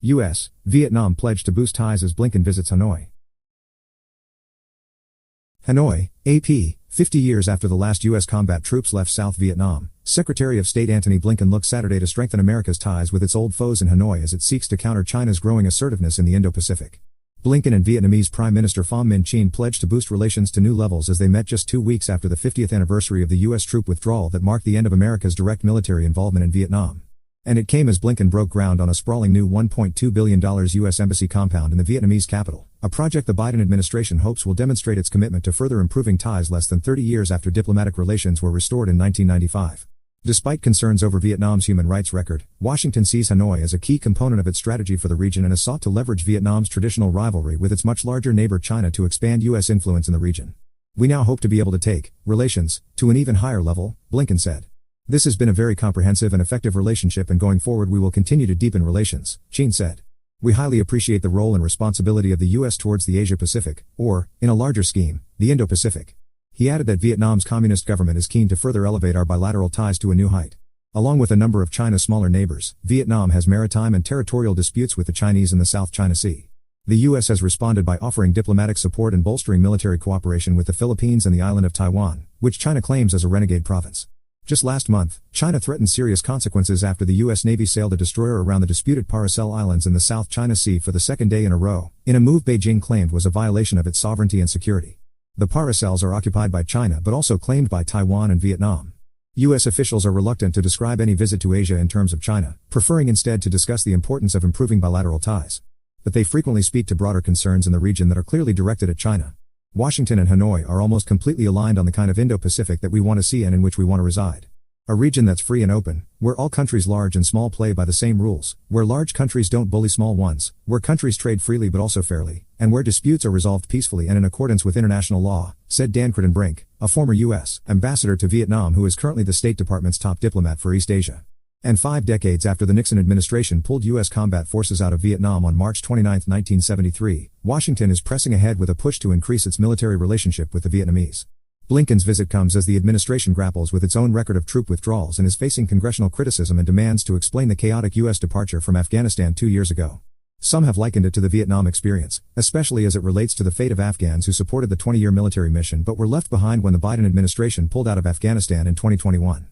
U.S., Vietnam pledge to boost ties as Blinken visits Hanoi. Hanoi, AP, 50 years after the last U.S. combat troops left South Vietnam, Secretary of State Antony Blinken looked Saturday to strengthen America's ties with its old foes in Hanoi as it seeks to counter China's growing assertiveness in the Indo-Pacific. Blinken and Vietnamese Prime Minister Pham Minh Chinh pledged to boost relations to new levels as they met just 2 weeks after the 50th anniversary of the U.S. troop withdrawal that marked the end of America's direct military involvement in Vietnam. And it came as Blinken broke ground on a sprawling new $1.2 billion U.S. embassy compound in the Vietnamese capital, a project the Biden administration hopes will demonstrate its commitment to further improving ties less than 30 years after diplomatic relations were restored in 1995. Despite concerns over Vietnam's human rights record, Washington sees Hanoi as a key component of its strategy for the region and has sought to leverage Vietnam's traditional rivalry with its much larger neighbor China to expand U.S. influence in the region. "We now hope to be able to take relations to an even higher level," Blinken said. "This has been a very comprehensive and effective relationship, and going forward we will continue to deepen relations," Chinh said. "We highly appreciate the role and responsibility of the U.S. towards the Asia-Pacific, or, in a larger scheme, the Indo-Pacific." He added that Vietnam's communist government is keen to further elevate our bilateral ties to a new height. Along with a number of China's smaller neighbors, Vietnam has maritime and territorial disputes with the Chinese in the South China Sea. The U.S. has responded by offering diplomatic support and bolstering military cooperation with the Philippines and the island of Taiwan, which China claims as a renegade province. Just last month, China threatened serious consequences after the U.S. Navy sailed a destroyer around the disputed Paracel Islands in the South China Sea for the second day in a row, in a move Beijing claimed was a violation of its sovereignty and security. The Paracels are occupied by China but also claimed by Taiwan and Vietnam. U.S. officials are reluctant to describe any visit to Asia in terms of China, preferring instead to discuss the importance of improving bilateral ties. But they frequently speak to broader concerns in the region that are clearly directed at China. Washington and Hanoi are almost completely aligned on the kind of Indo-Pacific that we want to see and in which we want to reside. A region that's free and open, where all countries large and small play by the same rules, where large countries don't bully small ones, where countries trade freely but also fairly, and where disputes are resolved peacefully and in accordance with international law, said Dan Brink, a former U.S. ambassador to Vietnam who is currently the State Department's top diplomat for East Asia. And 5 decades after the Nixon administration pulled U.S. combat forces out of Vietnam on March 29, 1973, Washington is pressing ahead with a push to increase its military relationship with the Vietnamese. Blinken's visit comes as the administration grapples with its own record of troop withdrawals and is facing congressional criticism and demands to explain the chaotic U.S. departure from Afghanistan 2 years ago. Some have likened it to the Vietnam experience, especially as it relates to the fate of Afghans who supported the 20-year military mission but were left behind when the Biden administration pulled out of Afghanistan in 2021.